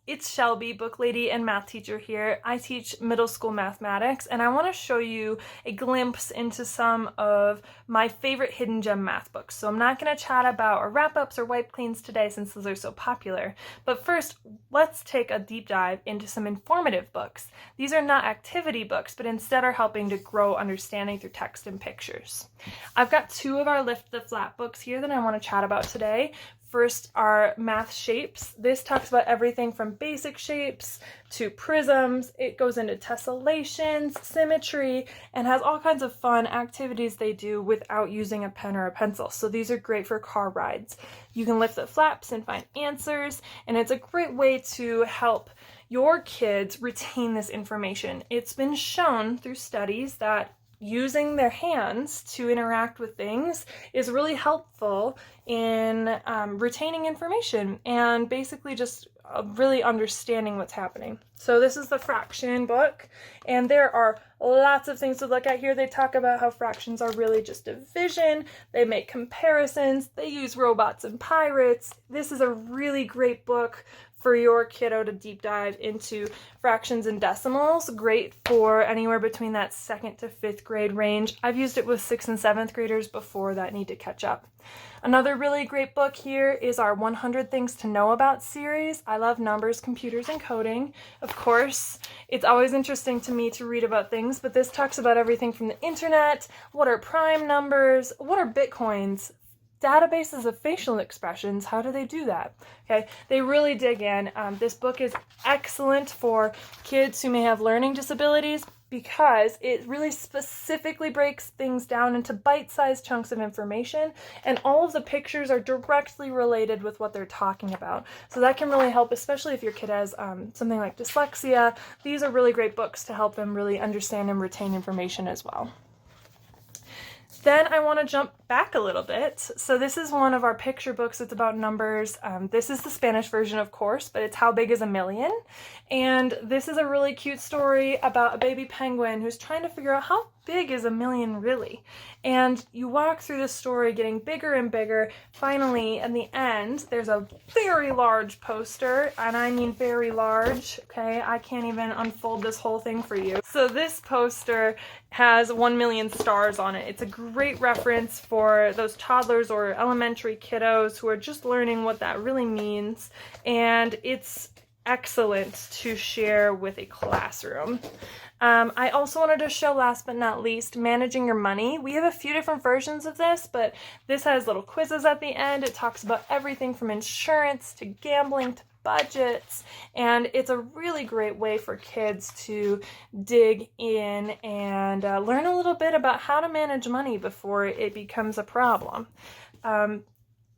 it's Shelby, book lady and math teacher here. I teach middle school mathematics, and I want to show you a glimpse into some of my favorite hidden gem math books. So I'm not going to chat about our wrap-ups or wipe cleans today since those are so popular. But first, let's take a deep dive into some informative books. These are not activity books, but instead are helping to grow understanding through text and pictures. I've got two of our Lift the Flat books here that I want to chat about today. First are math shapes. This talks about everything from basic shapes to prisms. It goes into tessellations, symmetry, and has all kinds of fun activities they do without using a pen or a pencil. So these are great for car rides. You can lift the flaps and find answers, and it's a great way to help your kids retain this information. It's been shown through studies that using their hands to interact with things is really helpful in retaining information and basically just really understanding what's happening. So this is the fraction book, and there are lots of things to look at here. They talk about how fractions are really just division. They make comparisons. They use robots and pirates. This is a really great book for your kiddo to deep dive into fractions and decimals. Great for anywhere between that 2nd to 5th grade range. I've used it with 6th and 7th graders before that need to catch up. Another really great book here is our 100 Things to Know About series. I love numbers, computers, and coding. Of course, it's always interesting to me to read about things, but this talks about everything from the internet, what are prime numbers, what are bitcoins, databases of facial expressions, how do they do that? Okay, they really dig in. This book is excellent for kids who may have learning disabilities because it really specifically breaks things down into bite-sized chunks of information, and all of the pictures are directly related with what they're talking about. So that can really help, especially if your kid has something like dyslexia. These are really great books to help them really understand and retain information as well. Then I want to jump back a little bit. So this is one of our picture books. It's about numbers. This is the Spanish version, of course, but it's How Big is a Million? And this is a really cute story about a baby penguin who's trying to figure out how big is a million really? And you walk through the story getting bigger and bigger. Finally, in the end, there's a very large poster, and I mean very large, okay? I can't even unfold this whole thing for you. So this poster has 1 million stars on it. It's a great reference for those toddlers or elementary kiddos who are just learning what that really means, and it's excellent to share with a classroom. I also wanted to show, last but not least, Managing Your Money. We have a few different versions of this, but this has little quizzes at the end. It talks about everything from insurance to gambling to budgets, and it's a really great way for kids to dig in and learn a little bit about how to manage money before it becomes a problem.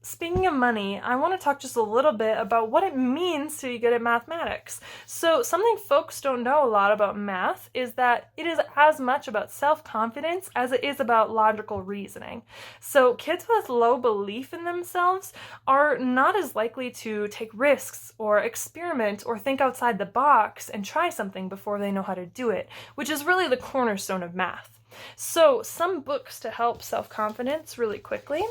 Speaking of money, I want to talk just a little bit about what it means to be good at mathematics. So something folks don't know a lot about math is that it is as much about self-confidence as it is about logical reasoning. So kids with low belief in themselves are not as likely to take risks or experiment or think outside the box and try something before they know how to do it, which is really the cornerstone of math. So some books to help self-confidence really quickly.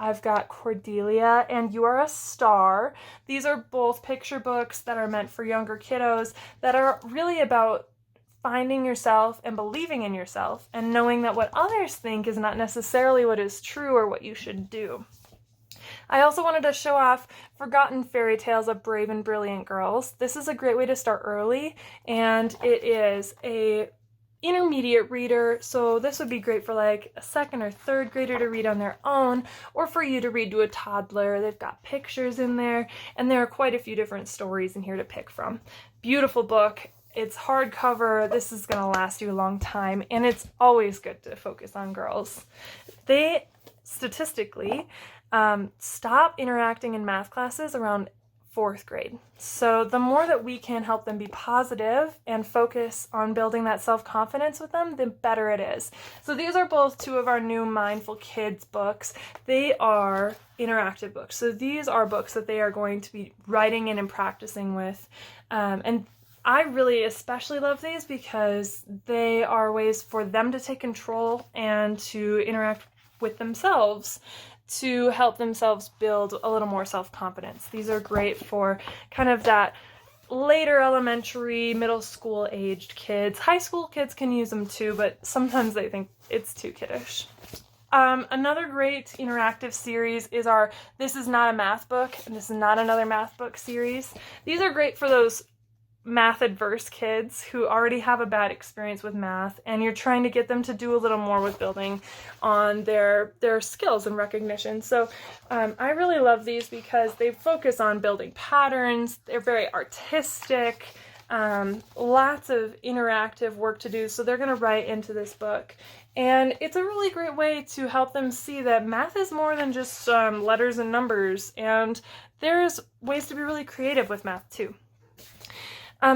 I've got Cordelia and You Are a Star. These are both picture books that are meant for younger kiddos that are really about finding yourself and believing in yourself and knowing that what others think is not necessarily what is true or what you should do. I also wanted to show off Forgotten Fairy Tales of Brave and Brilliant Girls. This is a great way to start early, and it is a intermediate reader, so this would be great for like a 2nd or 3rd grader to read on their own, or for you to read to a toddler. They've got pictures in there, and there are quite a few different stories in here to pick from. Beautiful book. It's hardcover. This is going to last you a long time, and it's always good to focus on girls. They statistically stop interacting in math classes around 4th grade. So the more that we can help them be positive and focus on building that self-confidence with them, the better it is. So these are both two of our new Mindful Kids books. They are interactive books. So these are books that they are going to be writing in and practicing with. And I really especially love these because they are ways for them to take control and to interact with themselves to help themselves build a little more self-confidence. These are great for kind of that later elementary, middle school aged kids. High school kids can use them too, but sometimes they think it's too kiddish. Another great interactive series is our This Is Not a Math Book and This Is Not Another Math Book series. These are great for those math adverse kids who already have a bad experience with math, and you're trying to get them to do a little more with building on their skills and recognition. So I really love these because they focus on building patterns. They're very artistic, lots of interactive work to do, so they're going to write into this book. And it's a really great way to help them see that math is more than just letters and numbers, and there's ways to be really creative with math too.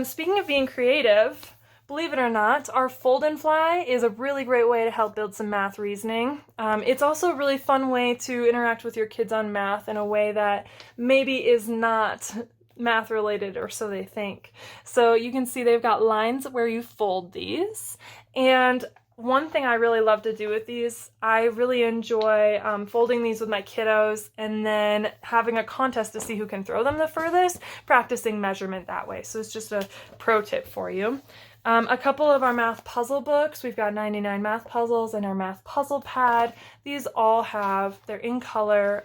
Speaking of being creative, believe it or not, our Fold and Fly is a really great way to help build some math reasoning. It's also a really fun way to interact with your kids on math in a way that maybe is not math related, or so they think. So you can see they've got lines where you fold these, and one thing I really love to do with these, I really enjoy folding these with my kiddos and then having a contest to see who can throw them the furthest, practicing measurement that way. So it's just a pro tip for you. A couple of our math puzzle books, we've got 99 math puzzles and our math puzzle pad. These all they're in color,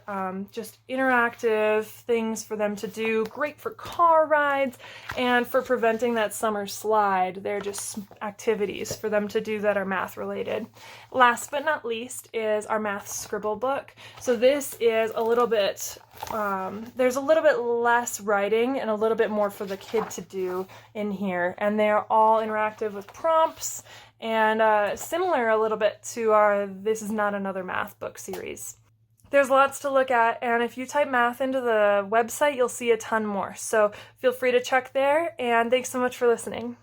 just interactive things for them to do, great for car rides and for preventing that summer slide. They're just activities for them to do that are math related. Last but not least is our math scribble book. So this is a little bit, there's a little bit less writing and a little bit more for the kid to do in here, and they're all interactive with prompts and similar a little bit to our This Is Not Another Math Book series. There's lots to look at, and if you type math into the website, you'll see a ton more. So feel free to check there, and thanks so much for listening.